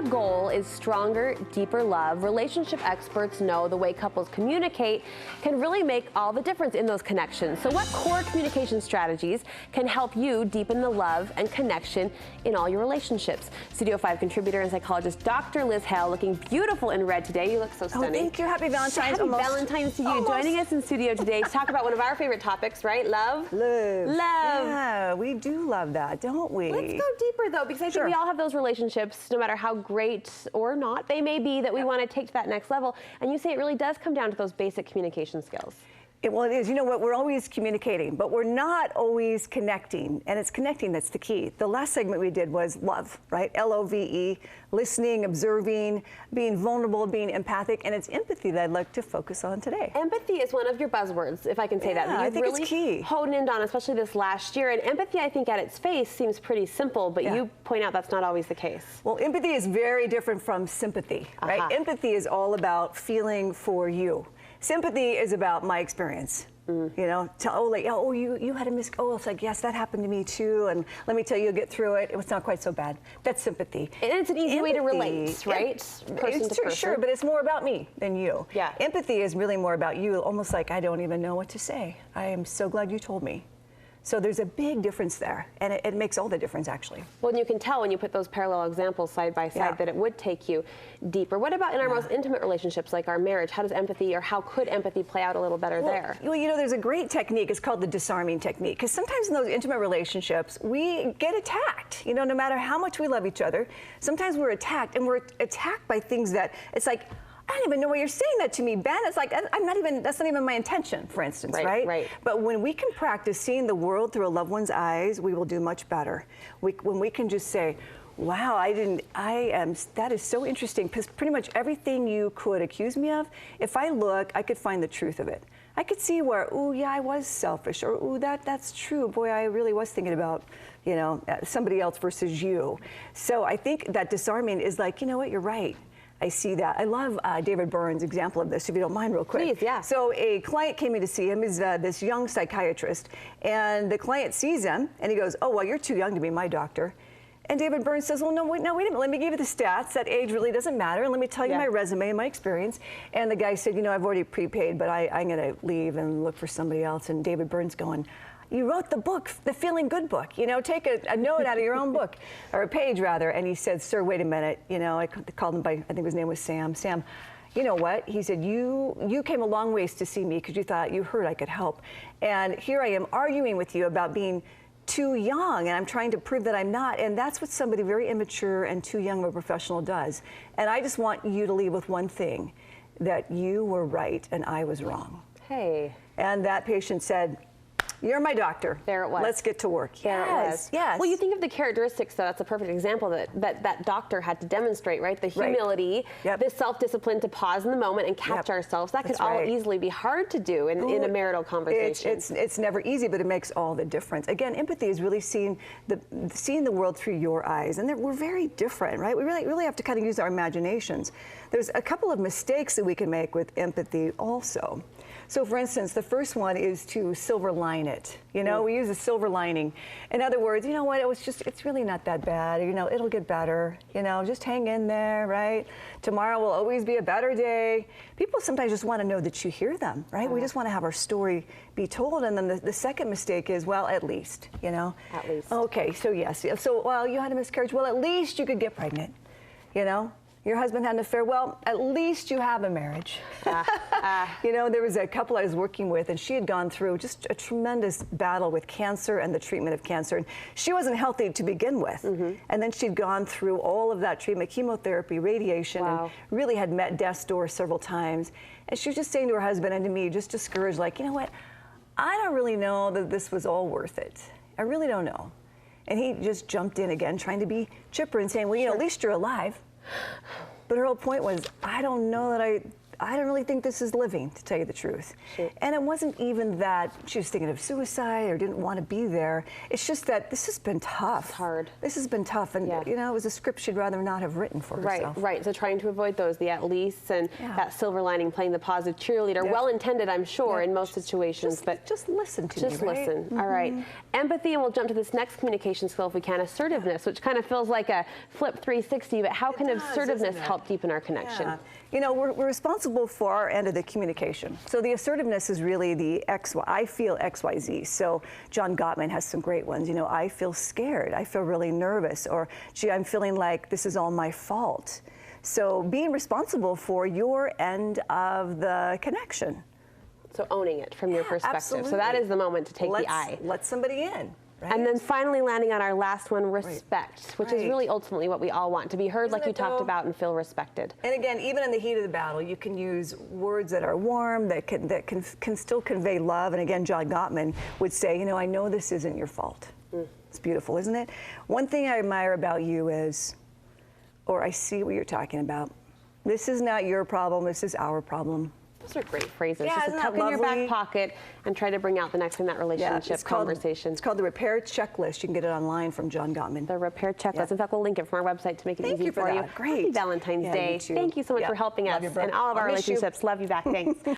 goal is stronger, deeper love, relationship experts know the way couples communicate can really make all the difference in those connections. So what core communication strategies can help you deepen the love and connection in all your relationships? Studio 5 contributor and psychologist Dr. Liz Hale, looking beautiful in red today. You look so stunning. Oh, thank you. Happy Valentine's. Happy Valentine's to you. Joining us in studio today to talk about one of our favorite topics, right? Love? Love. Love. Yeah, we do love that, don't we? Let's go deeper, though, because I think we all have those relationships, no matter how great or not they may be, that we want to take to that next level. And you say it really does come down to those basic communication skills. Well, it is. You know what? We're always communicating, but we're not always connecting. And it's connecting that's the key. The last segment we did was love, right? L-O-V-E, listening, observing, being vulnerable, being empathic. And it's empathy that I'd like to focus on today. Empathy is one of your buzzwords, if I can say that. I think really it's key. Honed in on, especially this last year. And empathy, I think, at its face seems pretty simple, but you point out that's not always the case. Well, empathy is very different from sympathy, right? Empathy is all about feeling for you. Sympathy is about my experience. You know, you had a it's like, yes, that happened to me too, and let me tell you, you'll get through it. It was not quite so bad. That's sympathy. And it's an easy way to relate, right? Person to person. Sure, but it's more about me than you. Yeah. Empathy is really more about you, almost like I don't even know what to say. I am so glad you told me. So there's a big difference there, and it makes all the difference, actually. Well, and you can tell when you put those parallel examples side by side that it would take you deeper. What about in our most intimate relationships, like our marriage? How does empathy, or how could empathy play out a little better there? Well, you know, there's a great technique. It's called the disarming technique, because sometimes in those intimate relationships, we get attacked. You know, no matter how much we love each other, sometimes we're attacked, and we're attacked by things that it's like, I don't even know why you're saying that to me, Ben. It's like, that's not even my intention, for instance, right? But when we can practice seeing the world through a loved one's eyes, we will do much better. When we can just say, wow, that is so interesting, because pretty much everything you could accuse me of, if I look, I could find the truth of it. I could see where, ooh, yeah, I was selfish, or ooh, that's true. Boy, I really was thinking about, you know, somebody else versus you. So I think that disarming is like, you know what, you're right. I see that. I love David Byrne's example of this, if you don't mind, real quick. Please, yeah. So a client came in to see him. He's this young psychiatrist, and the client sees him, and he goes, oh, well, you're too young to be my doctor. And David Byrne says, well, no, wait a minute. Let me give you the stats. That age really doesn't matter. And let me tell you my resume and my experience. And the guy said, you know, I've already prepaid, but I'm going to leave and look for somebody else. And David Byrne's going, you wrote the book, the Feeling Good book. You know, take a note out of your own book, or a page rather. And he said, sir, wait a minute. You know, I called him by, I think his name was Sam. Sam, you know what? He said, you came a long ways to see me because you thought you heard I could help. And here I am arguing with you about being too young, and I'm trying to prove that I'm not. And that's what somebody very immature and too young of a professional does. And I just want you to leave with one thing, that you were right and I was wrong. Hey. And that patient said, you're my doctor. There it was. Let's get to work. There it was. Yes. Well, you think of the characteristics, though, that's a perfect example that doctor had to demonstrate, right? The humility, the self-discipline to pause in the moment and catch ourselves. That could all easily be hard to do in a marital conversation. It's never easy, but it makes all the difference. Again, empathy is really seeing the world through your eyes, and we're very different, right? We really have to kind of use our imaginations. There's a couple of mistakes that we can make with empathy also. So, for instance, the first one is to silver line it. You know, we use a silver lining. In other words, you know what, it's really not that bad. You know, it'll get better. You know, just hang in there, right? Tomorrow will always be a better day. People sometimes just want to know that you hear them, right? We just want to have our story be told. And then the second mistake is, well, at least, you know. At least. Okay, so yes. So, well, you had a miscarriage. Well, at least you could get pregnant, you know. Your husband had an affair. Well, at least you have a marriage. You know, there was a couple I was working with, and she had gone through just a tremendous battle with cancer and the treatment of cancer. And she wasn't healthy to begin with. And then she'd gone through all of that treatment, chemotherapy, radiation, and really had met death's door several times. And she was just saying to her husband and to me, just discouraged, like, you know what? I don't really know that this was all worth it. I really don't know. And he just jumped in again, trying to be chipper and saying, well, you know, at least you're alive. But her whole point was, I don't know that I don't really think this is living, to tell you the truth. Sure. And it wasn't even that she was thinking of suicide or didn't want to be there. It's just that this has been tough. It's hard. This has been tough, and Yeah. you know, it was a script she'd rather not have written for herself. Right. So trying to avoid those, the at least, and that silver lining, playing the positive cheerleader, well-intended, I'm sure, in most situations, but just listen to me, just right? listen. All right. Empathy, and we'll jump to this next communication skill if we can, assertiveness, which kind of feels like a flip 360, but how can assertiveness help deepen our connection? Yeah. You know, we're responsible for our end of the communication. So the assertiveness is really the I feel XYZ. So John Gottman has some great ones. You know, I feel scared. I feel really nervous. Or, gee, I'm feeling like this is all my fault. So being responsible for your end of the connection. So owning it from your perspective. Absolutely. So that is the moment to take the I. Let somebody in. Right? And then finally landing on our last one, respect, which is really ultimately what we all want, to be heard like you talked about and feel respected. And again, even in the heat of the battle, you can use words that are warm, that can still convey love. And again, John Gottman would say, you know, I know this isn't your fault. It's beautiful, isn't it? One thing I admire about you is, or I see what you're talking about. This is not your problem, this is our problem. Those are great phrases. Yeah, just tuck in your back pocket and try to bring out the next in that relationship conversation. It's called the Repair Checklist. You can get it online from John Gottman. The Repair Checklist. In fact, we'll link it from our website to make it easy for you. Great. Happy Valentine's Day. You too. Thank you so much for helping us in all of our relationships. Love you back. Thanks.